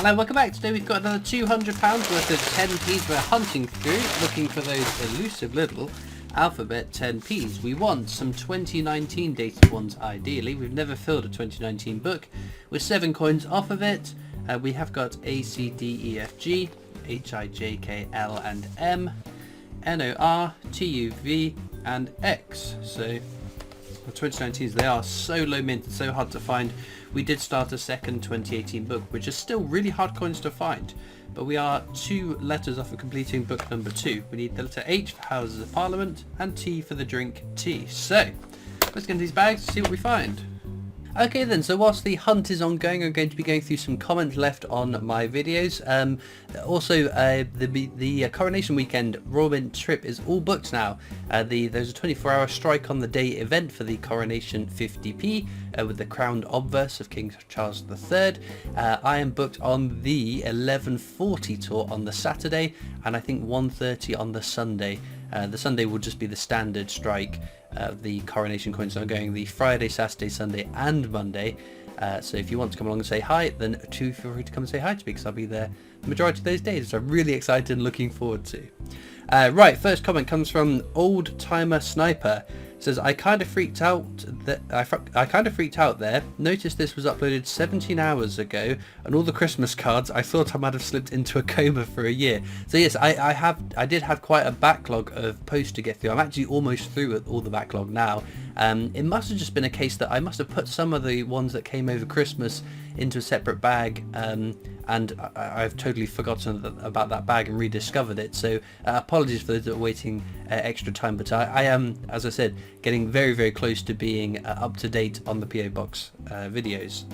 Hello, welcome back. Today we've got another £200 worth of 10p's we're hunting through, looking for those elusive little alphabet 10p's. We want some 2019 dated ones ideally. We've never filled a 2019 book. With 7 coins off of it. We have got A, C, D, E, F, G, H, I, J, K, L and M, N, O, R, T, U, V and X. So the 2019s, they are so low mint and so hard to find. We did start a second 2018 book, which is still really hard coins to find, but we are 2 letters off of completing book number 2. We need the letter H for Houses of Parliament and T for the drink tea. So let's get into these bags to see what we find. Okay then, so whilst the hunt is ongoing, I'm going to be going through some comments left on my videos. Also, the Coronation Weekend Royal Mint trip is all booked now. There's a 24-hour strike on the day event for the Coronation 50p with the crowned obverse of King Charles III. I am booked on the 11:40 tour on the Saturday, and I think 1:30 on the Sunday. The Sunday will just be the standard strike. The coronation coins are going the Friday, Saturday, Sunday and Monday. So if you want to come along and say hi, then feel free to come and say hi to me, because I'll be there the majority of those days, which I'm really excited and looking forward to. Right, first comment comes from Old Timer Sniper. It says, I kind of freaked out there. Noticed this was uploaded 17 hours ago, and all the Christmas cards, I thought I might have slipped into a coma for a year. So yes, I did have quite a backlog of posts to get through. I'm actually almost through with all the backlog now. It must have just been a case that I must have put some of the ones that came over Christmas into a separate bag, and I've totally forgotten about that bag and rediscovered it. So apologies for those that are waiting extra time, but I am, as I said, getting very, very close to being up to date on the PO Box videos.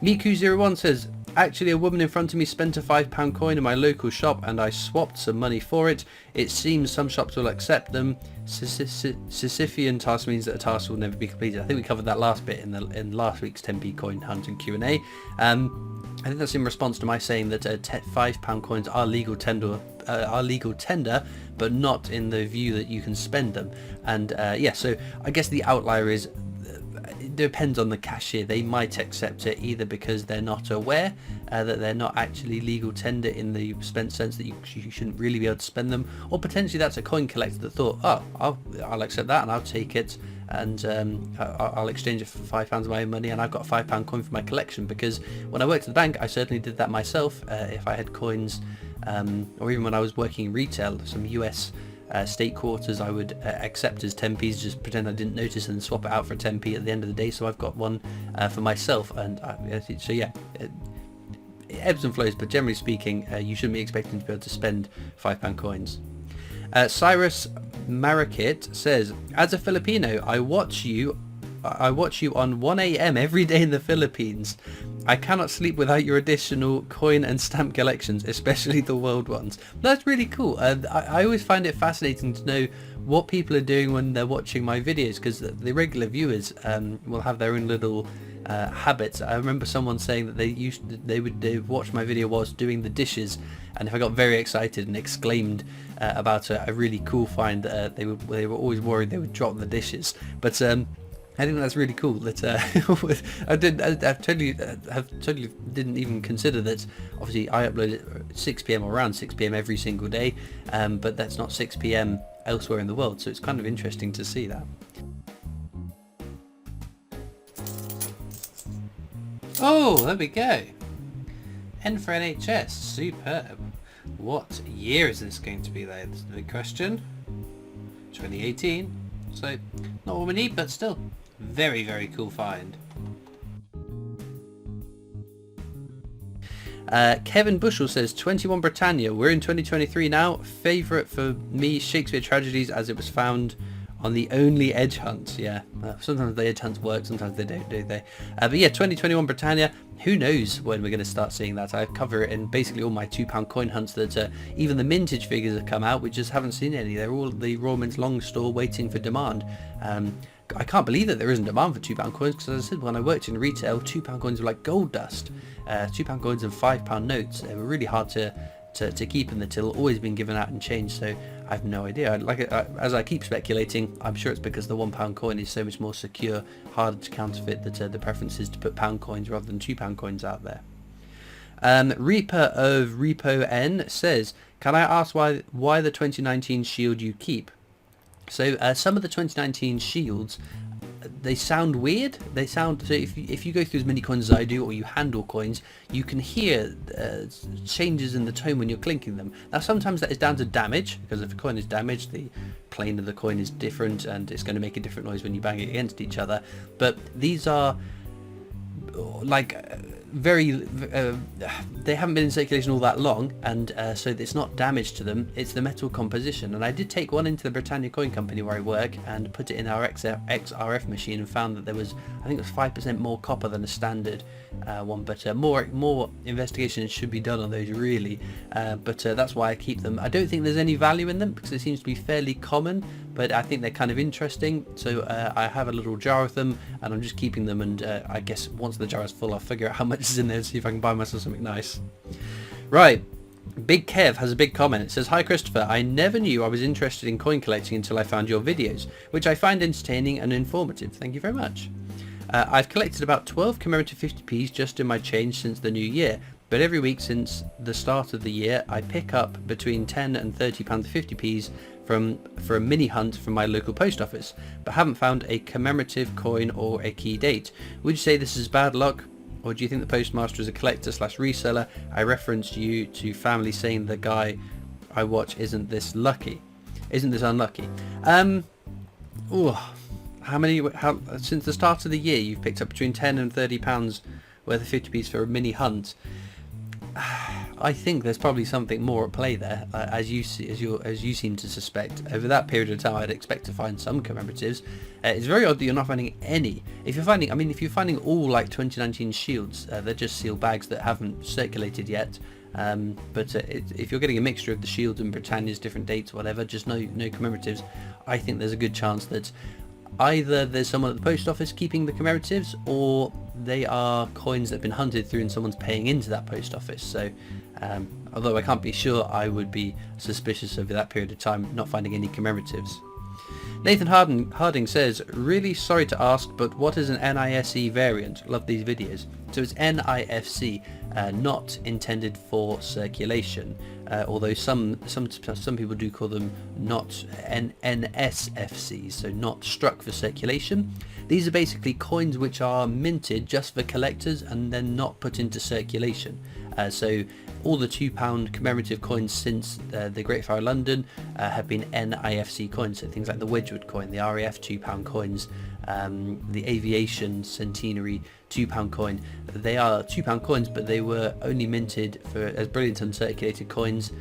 Miku01 says, actually a woman in front of me spent a £5 coin in my local shop and I swapped some money for it. It seems some shops will accept them. Sisyphean task means that a task will never be completed. I think we covered that last bit in last week's 10p coin hunt and Q&A. I think that's in response to my saying that £5 coins are legal tender, but not in the view that you can spend them. And yeah, so I guess the outlier is, it depends on the cashier. They might accept it either because they're not aware that they're not actually legal tender in the sense that you shouldn't really be able to spend them, or potentially that's a coin collector that thought, oh, I'll accept that and I'll take it, and I'll exchange it for £5 of my own money, and I've got a £5 coin for my collection. Because when I worked at the bank, I certainly did that myself. If I had coins, or even when I was working in retail, some US state quarters I would accept as 10p's, just pretend I didn't notice and swap it out for 10p at the end of the day. So I've got one for myself, and so yeah, it ebbs and flows, but generally speaking, you shouldn't be expecting to be able to spend £5 coins. Cyrus Marakit says, as a Filipino, I watch you on 1 a.m. every day in the Philippines. I cannot sleep without your additional coin and stamp collections, especially the world ones. That's really cool. I always find it fascinating to know what people are doing when they're watching my videos, because the regular viewers will have their own little habits. I remember someone saying that they would watch my video whilst doing the dishes, and if I got very excited and exclaimed about a really cool find, they were always worried they would drop the dishes. But I think that's really cool. That I totally didn't even consider that. Obviously, I upload it at 6 p.m. or around 6 p.m. every single day, but that's not 6 p.m. elsewhere in the world. So it's kind of interesting to see that. Oh, there we go. N for NHS, superb. What year is this going to be though? That's the big question. 2018. So not what we need, but still very, very cool find. Kevin Bushell says 21 Britannia. We're in 2023 now. Favourite for me, Shakespeare Tragedies, as it was found on the only edge hunts. Yeah, sometimes the edge hunts work, sometimes they don't, do they? But yeah, 2021 Britannia. Who knows when we're going to start seeing that? I cover it in basically all my £2 coin hunts, that even the mintage figures have come out. We just haven't seen any. They're all the Royal Mint's long store waiting for demand. I can't believe that there isn't demand for £2 coins, because as I said, when I worked in retail, £2 coins were like gold dust. £2 coins and £5 notes, they were really hard to keep in the till, always been given out and changed, so I have no idea. As I keep speculating, I'm sure it's because the £1 coin is so much more secure, harder to counterfeit, that the preference is to put pound coins rather than £2 coins out there. Reaper of Repo N says, can I ask why the 2019 shield you keep? So some of the 2019 shields, they sound weird. They sound, so if you go through as many coins as I do, or you handle coins, you can hear changes in the tone when you're clinking them. Now sometimes that is down to damage, because if a coin is damaged, the plane of the coin is different and it's going to make a different noise when you bang it against each other. But these are like very they haven't been in circulation all that long, and so it's not damage to them, it's the metal composition. And I did take one into the Britannia Coin Company where I work and put it in our XRF machine and found that there was, I think it was 5% more copper than a standard one, but more investigation should be done on those really, but that's why I keep them. I don't think there's any value in them because it seems to be fairly common, but I think they're kind of interesting, so I have a little jar of them and I'm just keeping them, and I guess once the jar is full I'll figure out how much is in there and see if I can buy myself something nice. Right, Big Kev has a big comment. It says, hi Christopher, I never knew I was interested in coin collecting until I found your videos, which I find entertaining and informative. Thank you very much. I've collected about 12 commemorative 50p's just in my change since the new year, but every week since the start of the year I pick up between £10 and £30 50p's for a mini hunt from my local post office, but haven't found a commemorative coin or a key date. Would you say this is bad luck, or do you think the postmaster is a collector / reseller? I referenced you to family saying the guy I watch isn't this unlucky. How since the start of the year you've picked up between £10 and £30 worth of 50p's for a mini hunt. I think there's probably something more at play there, as you seem to suspect. Over that period of time, I'd expect to find some commemoratives. It's very odd that you're not finding any. If you're finding all like 2019 shields, they're just sealed bags that haven't circulated yet. But if you're getting a mixture of the shields and Britannia's different dates, or whatever, just no commemoratives, I think there's a good chance that either there's someone at the post office keeping the commemoratives, or they are coins that have been hunted through and someone's paying into that post office. So although I can't be sure, I would be suspicious over that period of time not finding any commemoratives. Nathan Harding says, really sorry to ask, but what is an NISE variant? Love these videos. So it's NIFC, not intended for circulation, although some people do call them not NSFC, so not struck for circulation. These are basically coins which are minted just for collectors and then not put into circulation. So all the £2 commemorative coins since the Great Fire of London have been NIFC coins, so things like the Wedgwood coin, the RAF £2 coins, the Aviation Centenary £2 coin. They are £2 coins, but they were only minted as brilliant uncirculated coins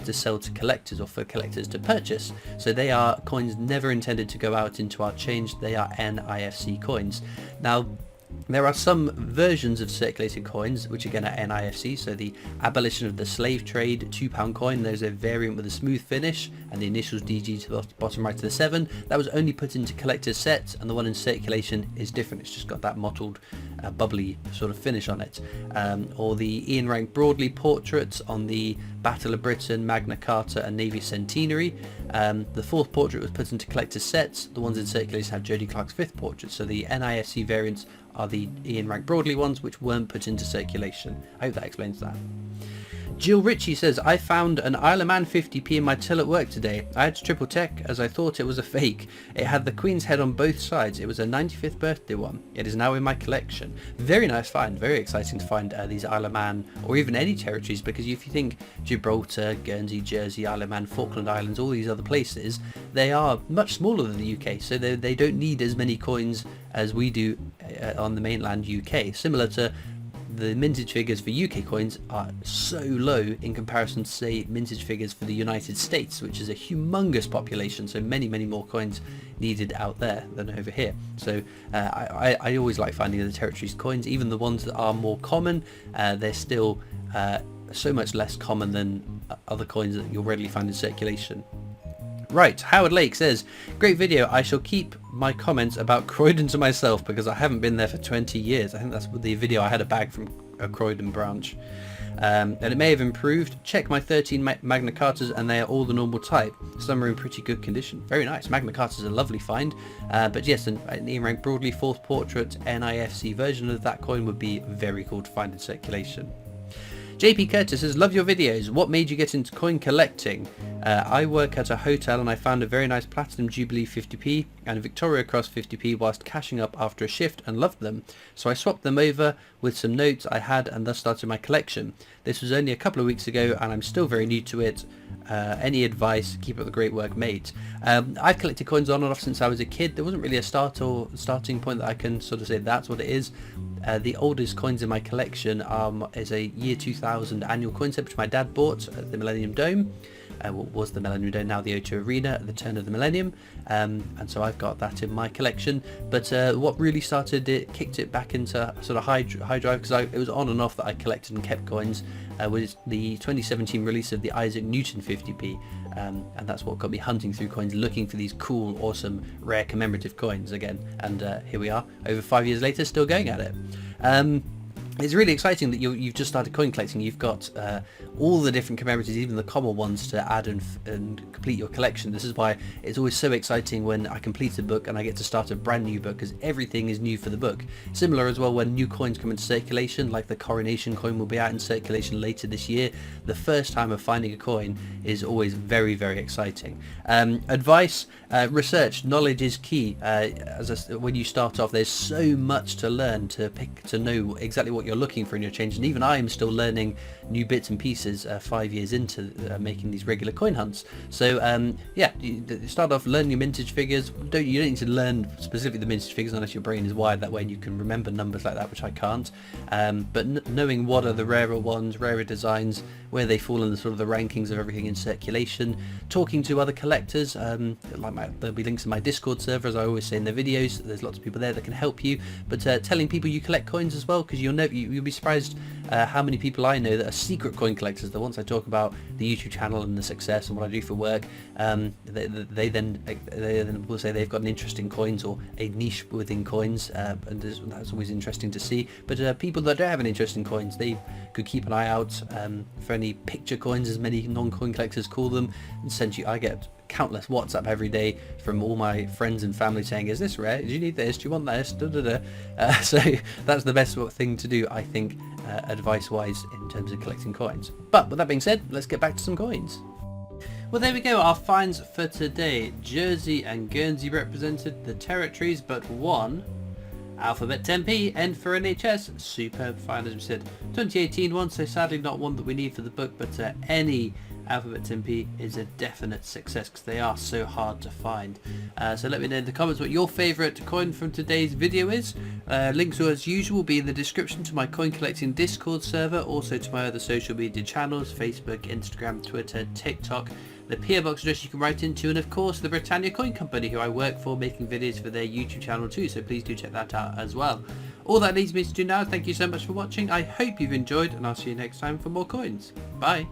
to sell to collectors, or for collectors to purchase. So they are coins never intended to go out into our change. They are NIFC coins. Now, there are some versions of circulated coins which again are NIFC, so the abolition of the slave trade £2 coin, there's a variant with a smooth finish and the initials DG to the bottom right of the 7. That was only put into collector's sets, and the one in circulation is different. It's just got that mottled bubbly sort of finish on it. Or the Ian Rank Broadley portraits on the Battle of Britain, Magna Carta and Navy Centenary. The 4th portrait was put into collector's sets. The ones in circulation have Jodie Clark's 5th portrait, so the NIFC variants are the Ian Rank Broadley ones which weren't put into circulation. I hope that explains that. Jill Ritchie says, I found an Isle of Man 50p in my till at work today. I had to triple check as I thought it was a fake. It had the Queen's head on both sides. It was a 95th birthday one. It is now in my collection. Very nice find. Very exciting to find these Isle of Man, or even any territories, because if you think Gibraltar, Guernsey, Jersey, Isle of Man, Falkland Islands, all these other places, they are much smaller than the UK, so they don't need as many coins as we do on the mainland UK. Similar to the mintage figures for UK coins are so low in comparison to, say, mintage figures for the United States, which is a humongous population, so many more coins needed out there than over here. So I always like finding the territories coins, even the ones that are more common. They're still so much less common than other coins that you'll readily find in circulation. Right, Howard Lake says, great video. I shall keep my comments about Croydon to myself because I haven't been there for 20 years. I think that's the video I had a bag from a Croydon branch. And it may have improved. Check my 13 Magna Cartas and they are all the normal type. Some are in pretty good condition. Very nice. Magna Carta is a lovely find. But yes, an Ian Rank Broadley 4th portrait NIFC version of that coin would be very cool to find in circulation. JP Curtis says, love your videos. What made you get into coin collecting? I work at a hotel and I found a very nice Platinum Jubilee 50p and Victoria Cross 50p whilst cashing up after a shift and loved them. So I swapped them over with some notes I had and thus started my collection. This was only a couple of weeks ago and I'm still very new to it. Any advice? Keep up the great work, mate. I've collected coins on and off since I was a kid. There wasn't really a starting point that I can sort of say that's what it is. The oldest coins in my collection is a year 2000 annual coin set which my dad bought at the Millennium Dome. What was the Millennium Dome, now the O2 Arena, at the turn of the millennium, and so I've got that in my collection. But what really started it, kicked it back into sort of high drive, because it was on and off that I collected and kept coins, was the 2017 release of the Isaac Newton 50p, and that's what got me hunting through coins, looking for these cool, awesome, rare commemorative coins again. And here we are, over 5 years later, still going at it. It's really exciting that you've just started coin collecting. You've got all the different commemoratives, even the common ones, to add and complete your collection. This is why it's always so exciting when I complete a book and I get to start a brand new book, because everything is new for the book. Similar as well when new coins come into circulation, like the Coronation coin will be out in circulation later this year. The first time of finding a coin is always very, very exciting. Advice, research, knowledge is key. When you start off, there's so much to learn, to know exactly what you're looking for in your change, and even I'm still learning new bits and pieces 5 years into making these regular coin hunts. So yeah, you start off learning your mintage figures. You don't need to learn specifically the mintage figures unless your brain is wired that way and you can remember numbers like that, which I can't. But knowing what are the rarer ones, rarer designs, where they fall in the sort of the rankings of everything in circulation, talking to other collectors, there'll be links in my Discord server, as I always say in the videos. There's lots of people there that can help you, but telling people you collect coins as well, because you'll be surprised how many people I know that are secret coin collectors. The ones I talk about the YouTube channel and the success and what I do for work, they then will say they've got an interest in coins or a niche within coins, and that's always interesting to see. But people that don't have an interest in coins, they could keep an eye out for any picture coins, as many non-coin collectors call them. Essentially, I get countless WhatsApp every day from all my friends and family saying, is this rare? Do you need this? Do you want this? So that's the best thing to do, I think, advice wise, in terms of collecting coins. But with that being said, let's get back to some coins. Well, there we go, our finds for today. Jersey and Guernsey represented the territories, but one Alphabet 10p, N for NHS, superb find, as we said. 2018 one, so sadly not one that we need for the book, but any Alphabet 10p is a definite success because they are so hard to find. So let me know in the comments what your favourite coin from today's video is. Links, as usual, will be in the description to my coin collecting Discord server, also to my other social media channels, Facebook, Instagram, Twitter, TikTok, the PO box address you can write into, and of course the Britannia Coin Company, who I work for, making videos for their YouTube channel too, so please do check that out as well. All that leaves me to do now, thank you so much for watching. I hope you've enjoyed, and I'll see you next time for more coins. Bye.